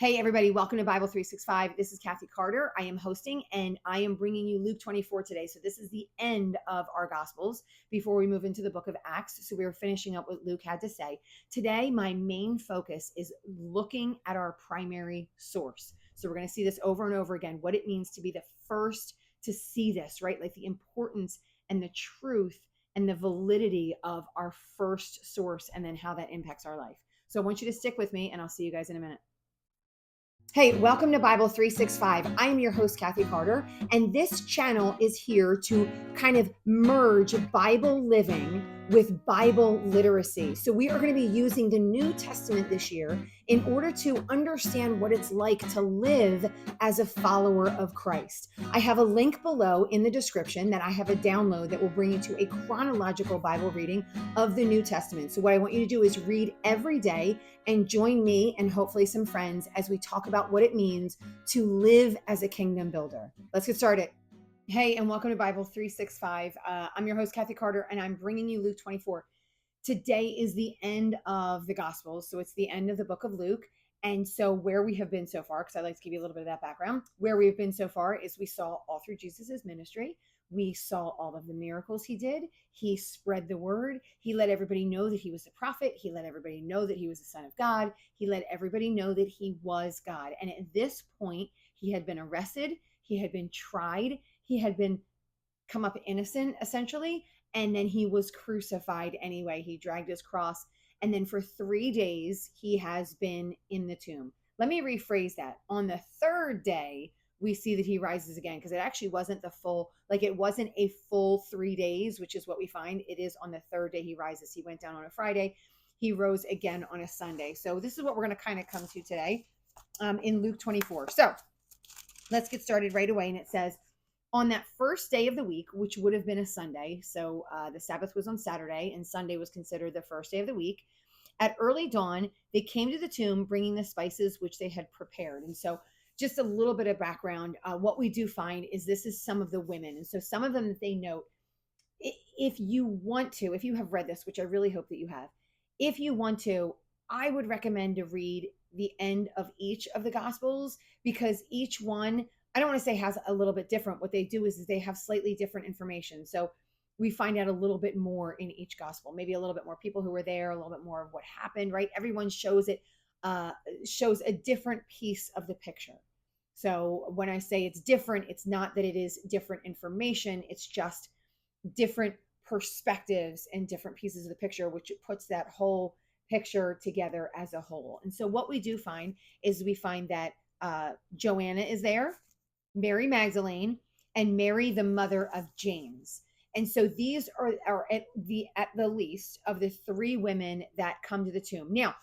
Hey, everybody, welcome to Bible 365. This is Kathy Carter. I am hosting and I am bringing you Luke 24 today. So, this is the end of our Gospels before we move into the book of Acts. So, we're finishing up what Luke had to say. Today, my main focus is looking at our primary source. So, we're going to see this over and over again what it means to be the first to see this, right? Like the importance and the truth and the validity of our first source and then how that impacts our life. So, I want you to stick with me and I'll see you guys in a minute. Hey, welcome to Bible 365. I am your host, Kathy Carter, and this channel is here to kind of merge Bible living with Bible literacy. So, we are going to be using the New Testament this year in order to understand what it's like to live as a follower of Christ. I have a link below in the description that I have a download that will bring you to a chronological Bible reading of the New Testament. So, what I want you to do is read every day and join me and hopefully some friends as we talk about what it means to live as a kingdom builder. Let's get started. Hey, and welcome to Bible 365. I'm your host, Kathy Carter, and I'm bringing you Luke 24. Today is the end of the Gospels, so it's the end of the book of Luke. And so where we have been so far, because I'd like to give you a little bit of that background, where we've been so far is we saw all through Jesus's ministry. We saw all of the miracles he did. He spread the word. He let everybody know that he was a prophet. He let everybody know that he was the Son of God. He let everybody know that he was God. And at this point, he had been arrested. He had been tried. He had been come up innocent, essentially. And then he was crucified anyway. He dragged his cross. And then for 3 days, he has been in the tomb. Let me rephrase that. On the third day, we see that he rises again, because it actually wasn't the full, like it wasn't a full 3 days, which is what we find. It is on the third day he rises. He went down on a Friday. He rose again on a Sunday. So this is what we're going to kind of come to today in Luke 24. So let's get started right away. And it says, on that first day of the week, which would have been a Sunday, so the Sabbath was on Saturday, and Sunday was considered the first day of the week. At early dawn, they came to the tomb bringing the spices which they had prepared. And so just a little bit of background. What we do find is this is some of the women. And so some of them that they note, if you want to, if you have read this, which I really hope that you have, if you want to, I would recommend to read the end of each of the Gospels, because each one, I don't want to say has a little bit different. What they do is they have slightly different information. So we find out a little bit more in each gospel, maybe a little bit more people who were there, a little bit more of what happened, right? Everyone shows it, shows a different piece of the picture. So when I say it's different, it's not that it is different information. It's just different perspectives and different pieces of the picture, which puts that whole picture together as a whole. And so what we do find is we find that Joanna is there, Mary Magdalene, and Mary, the mother of James. And so these are at the least of the three women that come to the tomb. Now,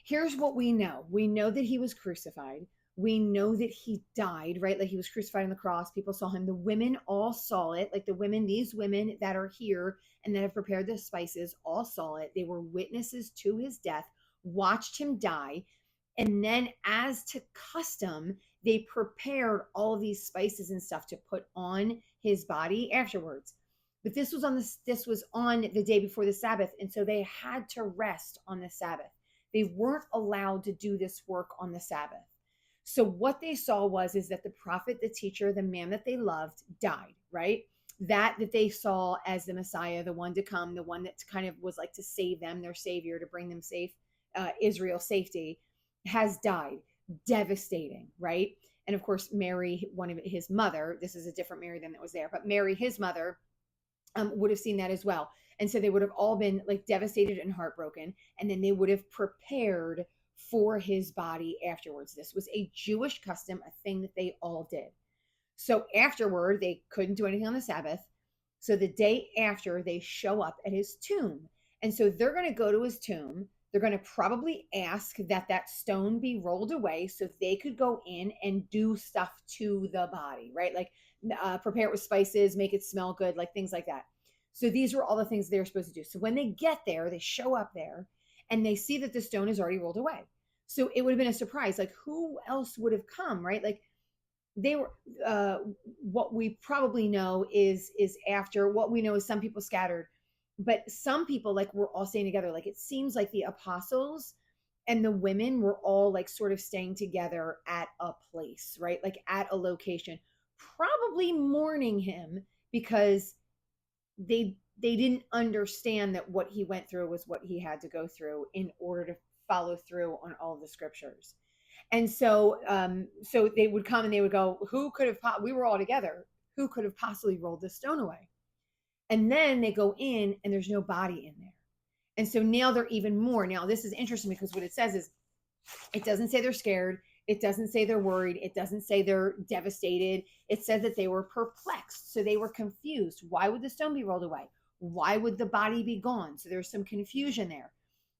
here's what we know. We know that he was crucified. We know that he died, right? Like he was crucified on the cross. People saw him. The women all saw it. Like the women, these women that are here and that have prepared the spices all saw it. They were witnesses to his death, watched him die. And then, as to custom, they prepared all of these spices and stuff to put on his body afterwards. But this was on the day before the Sabbath, and so they had to rest on the Sabbath. They weren't allowed to do this work on the Sabbath. So what they saw is that the prophet, the teacher, the man that they loved died, right? That they saw as the Messiah, the one to come, the one that kind of was like to save them, their savior, to bring them safe, Israel safety, has died. Devastating, right? And of course, Mary, one of his mother, this is a different Mary than that was there, but Mary, his mother, would have seen that as well. And so they would have all been like devastated and heartbroken. And then they would have prepared for his body afterwards. This was a Jewish custom, a thing that they all did. So afterward, they couldn't do anything on the Sabbath. So the day after, they show up at his tomb. And so they're going to go to his tomb. They're going to probably ask that stone be rolled away so they could go in and do stuff to the body, right? Like prepare it with spices, make it smell good, like things like that. So these were all the things they're supposed to do. So when they get there, they show up there and they see that the stone is already rolled away. So it would have been a surprise. Like who else would have come, right? Like they were, what we probably know is after, what we know is some people scattered, but some people like were all staying together. Like it seems like the apostles and the women were all like sort of staying together at a place, right? Like at a location, probably mourning him because they didn't understand that what he went through was what he had to go through in order to follow through on all of the scriptures. And so they would come and they would go, who could have we were all together, who could have possibly rolled this stone away? And then they go in and there's no body in there. And so now they're even more. Now, this is interesting because what it says is it doesn't say they're scared. It doesn't say they're worried. It doesn't say they're devastated. It says that they were perplexed. So they were confused. Why would the stone be rolled away? Why would the body be gone? So there's some confusion there.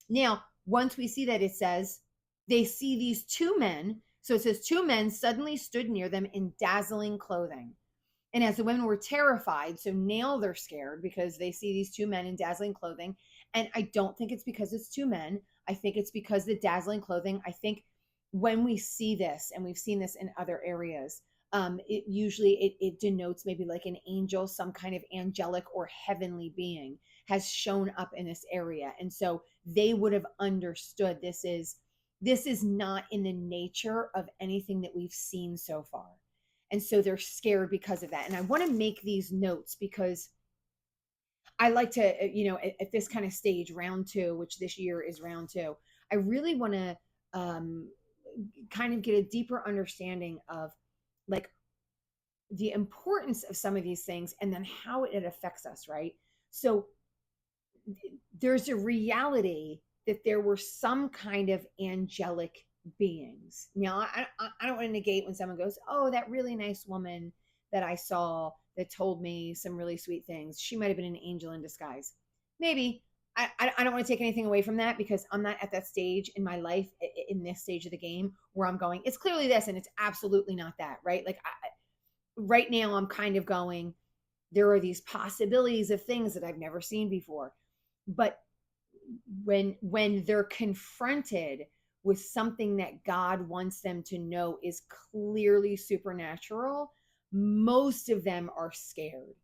Now, once we see that, it says they see these two men. So it says two men suddenly stood near them in dazzling clothing. And as the women were terrified, so now they're scared because they see these two men in dazzling clothing. And I don't think it's because it's two men. I think it's because the dazzling clothing, I think when we see this, and we've seen this in other areas, it usually it denotes maybe like an angel, some kind of angelic or heavenly being has shown up in this area. And so they would have understood this is not in the nature of anything that we've seen so far. And so they're scared because of that. And I want to make these notes because I like to, at this kind of stage, round two, which this year is round two, I really want to kind of get a deeper understanding of like the importance of some of these things and then how it affects us, right? So there's a reality that there were some kind of angelic beings. Now, I don't want to negate when someone goes, oh, that really nice woman that I saw that told me some really sweet things. She might have been an angel in disguise. Maybe. I don't want to take anything away from that because I'm not at that stage in my life, in this stage of the game, where I'm going, it's clearly this and it's absolutely not that, right? Like right now, I'm kind of going, there are these possibilities of things that I've never seen before. But when they're confronted with something that God wants them to know is clearly supernatural, most of them are scared.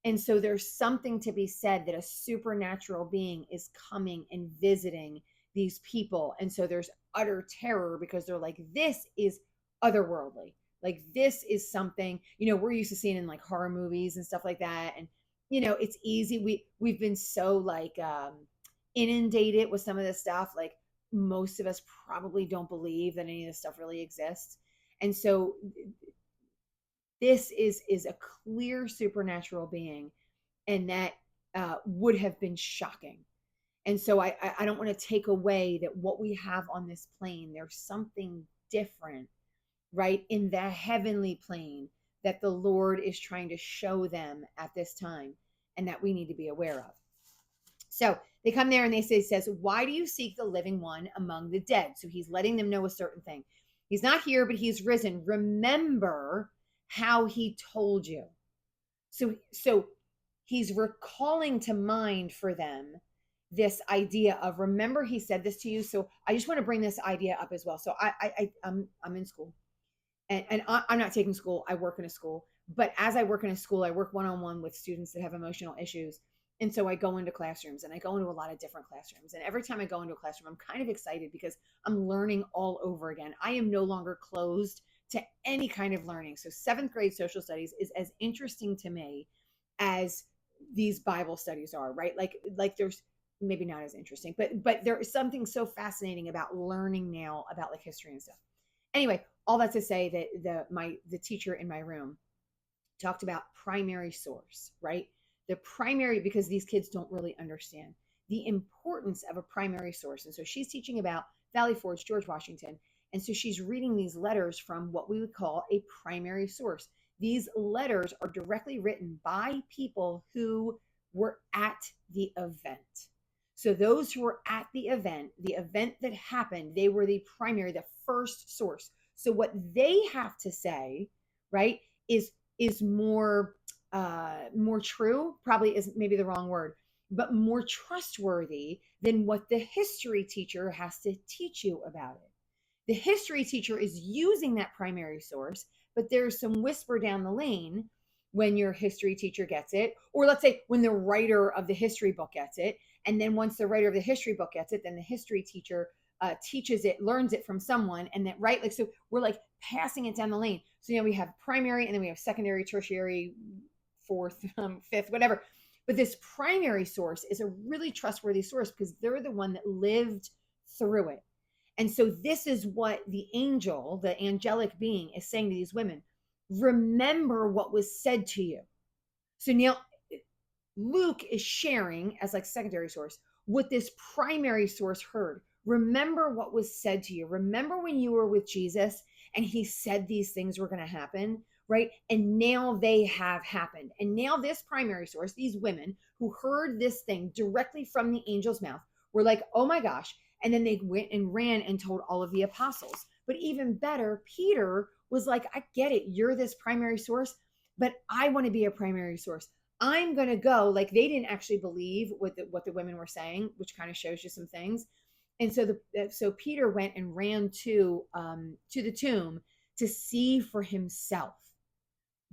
And so there's something to be said that a supernatural being is coming and visiting these people. And so there's utter terror because they're like, this is otherworldly. Like this is something, we're used to seeing in like horror movies and stuff like that. And, it's easy. We've been so like inundated with some of this stuff. Like most of us probably don't believe that any of this stuff really exists. And so this is a clear supernatural being, and that would have been shocking. And so I don't want to take away that what we have on this plane, there's something different, right, in the heavenly plane that the Lord is trying to show them at this time and that we need to be aware of. So they come there and they says, why do you seek the living one among the dead? So he's letting them know a certain thing. He's not here, but he's risen. Remember how he told you. So he's recalling to mind for them this idea of, remember he said this to you. So I just want to bring this idea up as well. So I'm in school and I'm not taking school. I work in a school, but as I work in a school, I work one-on-one with students that have emotional issues. And so I go into classrooms and I go into a lot of different classrooms. And every time I go into a classroom, I'm kind of excited because I'm learning all over again. I am no longer closed to any kind of learning. So 7th grade social studies is as interesting to me as these Bible studies are, right? Like there's maybe not as interesting, but there is something so fascinating about learning now about like history and stuff. Anyway, all that to say that the teacher in my room talked about primary source, right? The primary, because these kids don't really understand the importance of a primary source. And so she's teaching about Valley Forge, George Washington. And so she's reading these letters from what we would call a primary source. These letters are directly written by people who were at the event. So those who were at the event that happened, they were the primary, the first source. So what they have to say, right, is more true, probably is maybe the wrong word, but more trustworthy than what the history teacher has to teach you about it. The history teacher is using that primary source, but there's some whisper down the lane when your history teacher gets it, or let's say when the writer of the history book gets it. And then once the writer of the history book gets it, then the history teacher teaches it, learns it from someone, and that, right? Like, so we're like passing it down the lane. So, we have primary, and then we have secondary, tertiary, fourth, fifth, whatever. But this primary source is a really trustworthy source because they're the one that lived through it. And so this is what the angel, the angelic being, is saying to these women. Remember what was said to you. So now Luke is sharing as like secondary source what this primary source heard. Remember what was said to you. Remember when you were with Jesus and he said these things were going to happen, right? And now they have happened. And now this primary source, these women who heard this thing directly from the angel's mouth, were like, oh my gosh. And then they went and ran and told all of the apostles. But even better, Peter was like, I get it. You're this primary source, but I want to be a primary source. I'm going to go. Like, they didn't actually believe what the women were saying, which kind of shows you some things. And so Peter went and ran to the tomb to see for himself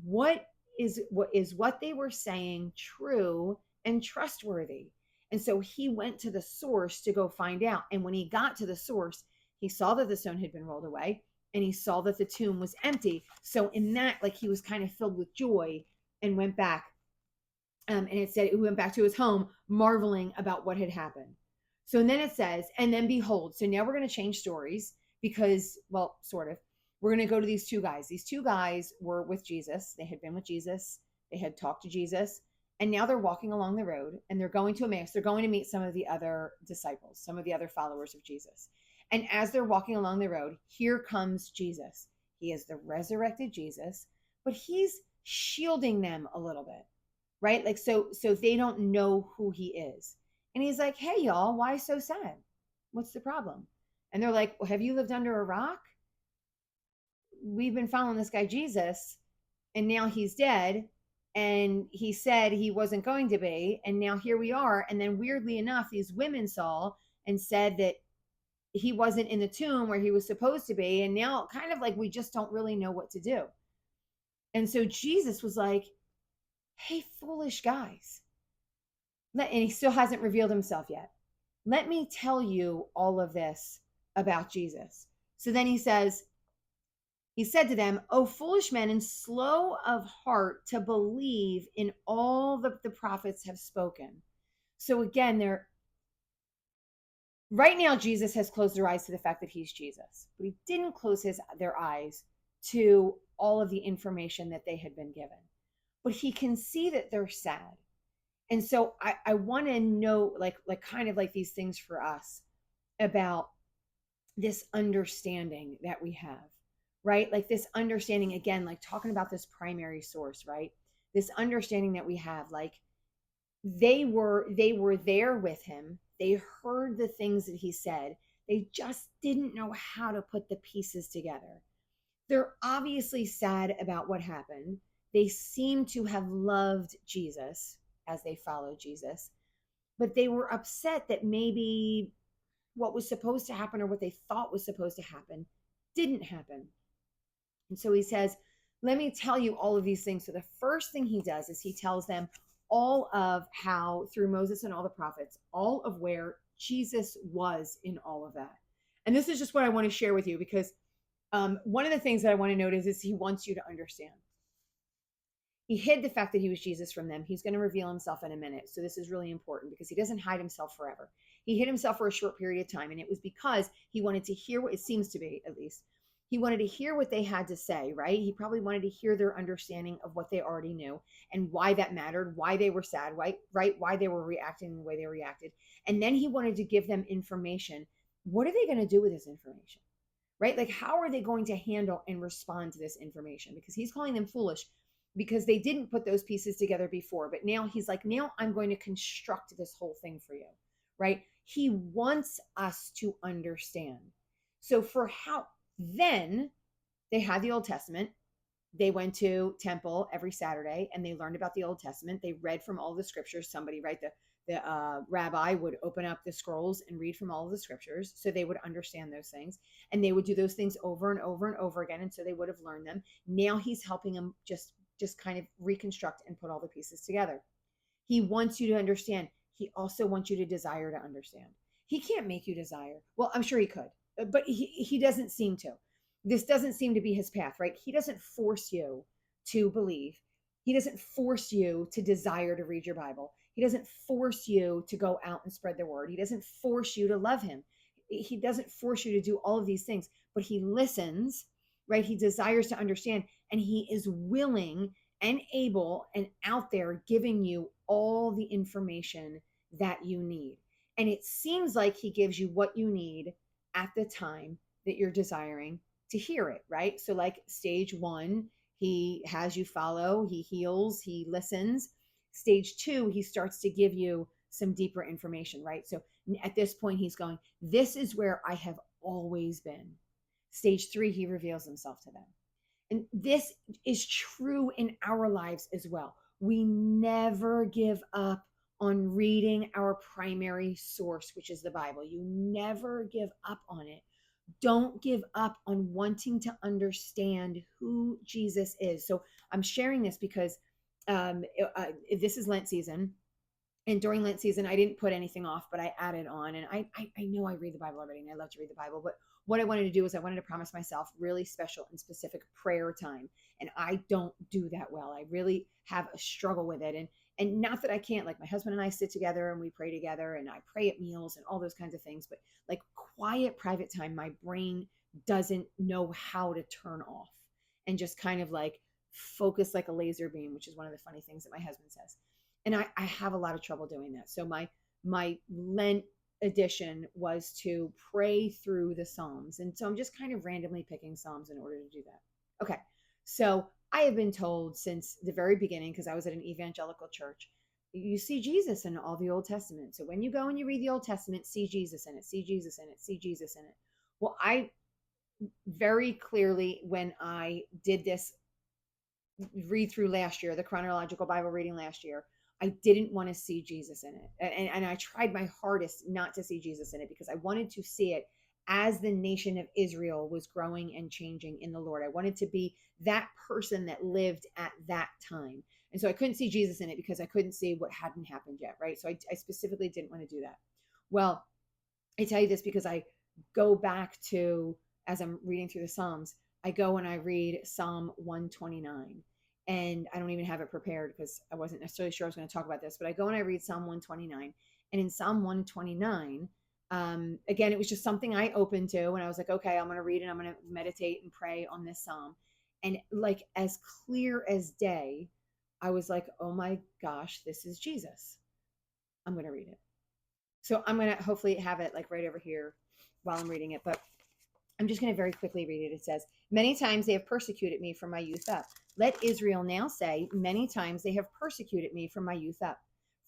what they were saying true and trustworthy. And so he went to the source to go find out. And when he got to the source, he saw that the stone had been rolled away and he saw that the tomb was empty. So in that, like, he was kind of filled with joy and went back. And it said he went back to his home marveling about what had happened. So and then it says, and then behold, so now we're going to change stories because, well, sort of, we're going to go to these two guys. These two guys were with Jesus. They had been with Jesus. They had talked to Jesus. And now they're walking along the road and they're going to Emmaus. They're going to meet some of the other disciples, some of the other followers of Jesus. And as they're walking along the road, here comes Jesus. He is the resurrected Jesus, but he's shielding them a little bit, right? Like, so they don't know who he is. And he's like, hey, y'all, why so sad? What's the problem? And they're like, well, have you lived under a rock? We've been following this guy, Jesus, and now he's dead. And he said he wasn't going to be. And now here we are. And then weirdly enough, these women saw and said that he wasn't in the tomb where he was supposed to be. And now kind of like, we just don't really know what to do. And so Jesus was like, hey, foolish guys. And he still hasn't revealed himself yet. Let me tell you all of this about Jesus. So then he said to them, oh, foolish men and slow of heart to believe in all that the prophets have spoken. So again, right now, Jesus has closed their eyes to the fact that he's Jesus, but he didn't close their eyes to all of the information that they had been given. But he can see that they're sad. And so I want to know, like kind of like these things for us about this understanding that we have, right? Like this understanding, again, like talking about this primary source, right? This understanding that we have, like they were there with him. They heard the things that he said. They just didn't know how to put the pieces together. They're obviously sad about what happened. They seem to have loved Jesus as they followed Jesus, but they were upset that maybe what was supposed to happen or what they thought was supposed to happen didn't happen. And so he says, let me tell you all of these things. So the first thing he does is he tells them all of how through Moses and all the prophets, all of where Jesus was in all of that. And this is just what I want to share with you because one of the things that I want to notice is he wants you to understand. He hid the fact that he was Jesus from them. He's going to reveal himself in a minute. So this is really important because he doesn't hide himself forever. He hid himself for a short period of time. And it was because he wanted to hear what it seems to be, at least. He wanted to hear what they had to say, right? He probably wanted to hear their understanding of what they already knew and why that mattered, why they were sad, right? Why they were reacting the way they reacted. And then he wanted to give them information. What are they going to do with this information, right? Like, how are they going to handle and respond to this information? Because he's calling them foolish because they didn't put those pieces together before. But now he's like, now I'm going to construct this whole thing for you, right? He wants us to understand. So then they had the Old Testament. They went to temple every Saturday and they learned about the Old Testament. They read from all the scriptures. Somebody, right, the rabbi would open up the scrolls and read from all of the scriptures so they would understand those things. And they would do those things over and over and over again. And so they would have learned them. Now he's helping them just kind of reconstruct and put all the pieces together. He wants you to understand. He also wants you to desire to understand. He can't make you desire. Well, I'm sure he could, but he doesn't seem to. This doesn't seem to be his path, right? He doesn't force you to believe. He doesn't force you to desire to read your Bible. He doesn't force you to go out and spread the word. He doesn't force you to love him. He doesn't force you to do all of these things, but he listens, right? He desires to understand, and he is willing and able and out there giving you all the information that you need. And it seems like he gives you what you need at the time that you're desiring to hear it, right? So, like stage one, he has you follow, he heals, he listens. Stage two, he starts to give you some deeper information, right? So, at this point, he's going, this is where I have always been. Stage three, he reveals himself to them. And this is true in our lives as well. We never give up on reading our primary source, which is the Bible. You never give up on it. Don't give up on wanting to understand who Jesus is. So I'm sharing this because this is Lent season. And during Lent season, I didn't put anything off, but I added on. And I know I read the Bible already, and I love to read the Bible. But what I wanted to do is I wanted to promise myself really special and specific prayer time. And I don't do that well. I really have a struggle with it. And not that I can't, like my husband and I sit together and we pray together, and I pray at meals and all those kinds of things. But like quiet, private time, my brain doesn't know how to turn off and just kind of like focus like a laser beam, which is one of the funny things that my husband says. And I have a lot of trouble doing that. So my Lent edition was to pray through the Psalms. And so I'm just kind of randomly picking Psalms in order to do that. Okay. So I have been told since the very beginning, because I was at an evangelical church, you see Jesus in all the Old Testament. So when you go and you read the Old Testament, see Jesus in it, see Jesus in it, see Jesus in it. Well, I very clearly, when I did this read through last year, the chronological Bible reading last year, I didn't want to see Jesus in it. And I tried my hardest not to see Jesus in it because I wanted to see it as the nation of Israel was growing and changing in the Lord. I wanted to be that person that lived at that time. And so I couldn't see Jesus in it because I couldn't see what hadn't happened yet, right? So I specifically didn't want to do that. Well, I tell you this because I go back to, as I'm reading through the Psalms, I go and I read Psalm 129. And I don't even have it prepared because I wasn't necessarily sure I was going to talk about this, but I go and I read Psalm 129. And in Psalm 129, again, it was just something I opened to, and I was like, okay, I'm going to read and I'm going to meditate and pray on this Psalm. And like as clear as day, I was like, oh my gosh, this is Jesus. I'm going to read it. So I'm going to hopefully have it like right over here while I'm reading it. But I'm just going to very quickly read it. It says, many times they have persecuted me from my youth up. Let Israel now say, many times they have persecuted me from my youth up.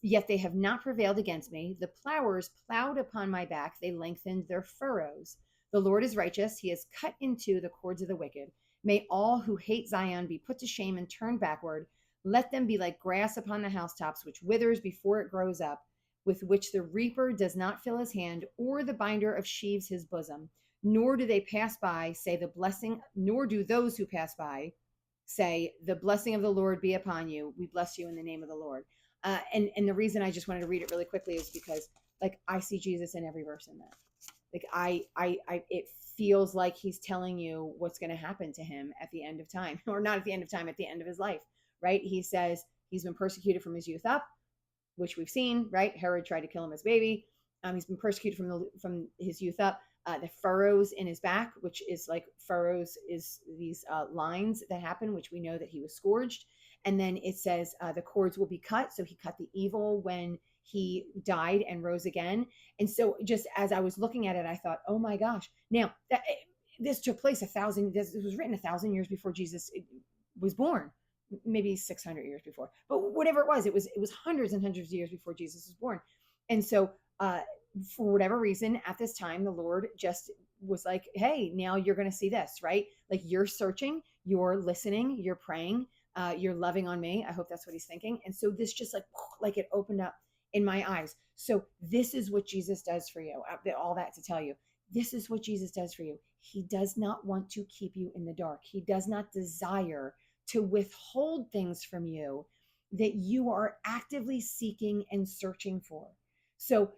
Yet they have not prevailed against me. The plowers plowed upon my back. They lengthened their furrows. The Lord is righteous. He has cut into the cords of the wicked. May all who hate Zion be put to shame and turn backward. Let them be like grass upon the housetops, which withers before it grows up, with which the reaper does not fill his hand, or the binder of sheaves his bosom. Nor do they pass by, say the blessing, nor do those who pass by say, the blessing of the Lord be upon you. We bless you in the name of the Lord. And the reason I just wanted to read it really quickly is because like I see Jesus in every verse in that. Like it feels like he's telling you what's going to happen to him at the end of time, or not at the end of time, at the end of his life, right? He says he's been persecuted from his youth up, which we've seen, right? Herod tried to kill him as baby. He's been persecuted from his youth up. The furrows in his back, which is like furrows is these lines that happen, which we know that he was scourged. And then it says the cords will be cut. So he cut the evil when he died and rose again. And so just as I was looking at it, I thought, oh my gosh. Now, this took place this was written 1,000 years before Jesus was born, maybe 600 years before. But whatever it was hundreds and hundreds of years before Jesus was born. And so for whatever reason, at this time, the Lord just was like, hey, now you're going to see this, right? Like you're searching, you're listening, you're praying, you're loving on me. I hope that's what he's thinking. And so this just like it opened up in my eyes. So this is what Jesus does for you. All that to tell you, this is what Jesus does for you. He does not want to keep you in the dark. He does not desire to withhold things from you that you are actively seeking and searching for. So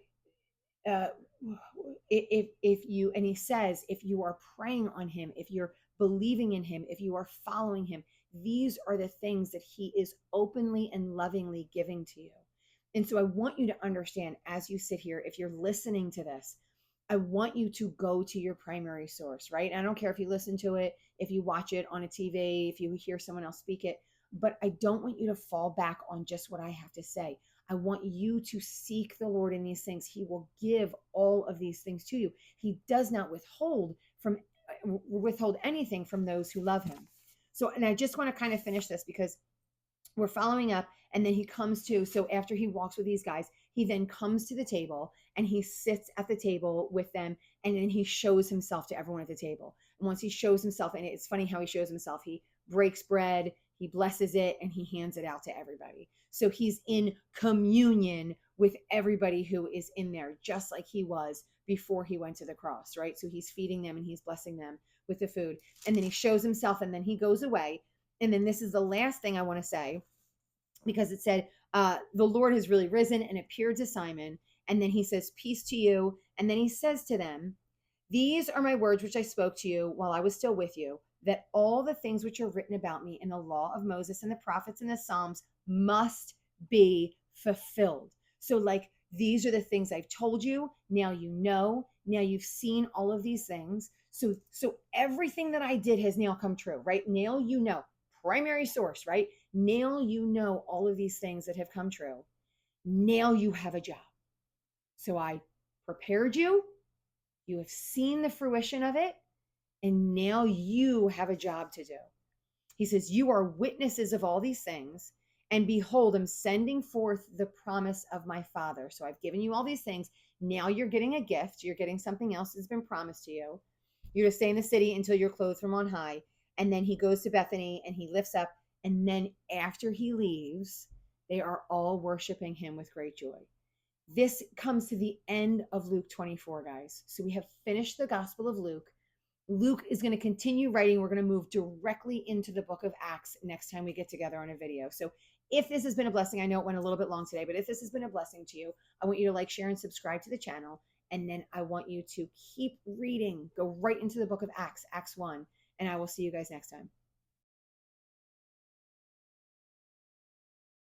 if you, and he says, if you are praying on him, if you're believing in him, if you are following him, these are the things that he is openly and lovingly giving to you. And so I want you to understand as you sit here, if you're listening to this, I want you to go to your primary source, right? I don't care if you listen to it, if you watch it on a TV, if you hear someone else speak it, but I don't want you to fall back on just what I have to say. I want you to seek the Lord in these things. He will give all of these things to you. He does not withhold anything from those who love him. So, and I just want to kind of finish this because we're following up, and then he comes to, so after he walks with these guys, he then comes to the table and he sits at the table with them, and then he shows himself to everyone at the table. And once he shows himself, and it's funny how he shows himself, he breaks bread, he blesses it, and he hands it out to everybody. So he's in communion with everybody who is in there, just like he was before he went to the cross, right? So he's feeding them and he's blessing them with the food, and then he shows himself, and then he goes away. And then this is the last thing I want to say, because it said, the Lord has really risen and appeared to Simon. And then he says, peace to you. And then he says to them, these are my words which I spoke to you while I was still with you, that all the things which are written about me in the law of Moses and the prophets and the Psalms must be fulfilled. So, like, these are the things I've told you. Now you know. Now you've seen all of these things. So everything that I did has now come true, right? Now you know. Primary source, right? Now you know all of these things that have come true. Now you have a job. So I prepared you. You have seen the fruition of it. And now you have a job to do. He says, you are witnesses of all these things. And behold, I'm sending forth the promise of my Father. So I've given you all these things. Now you're getting a gift. You're getting something else that's been promised to you. You're to stay in the city until you're clothed from on high. And then he goes to Bethany and he lifts up. And then after he leaves, they are all worshiping him with great joy. This comes to the end of Luke 24, guys. So we have finished the Gospel of Luke. Luke is going to continue writing. We're going to move directly into the book of Acts next time we get together on a video. So if this has been a blessing, I know it went a little bit long today, but if this has been a blessing to you, I want you to like, share, and subscribe to the channel. And then I want you to keep reading. Go right into the book of Acts, Acts 1. And I will see you guys next time.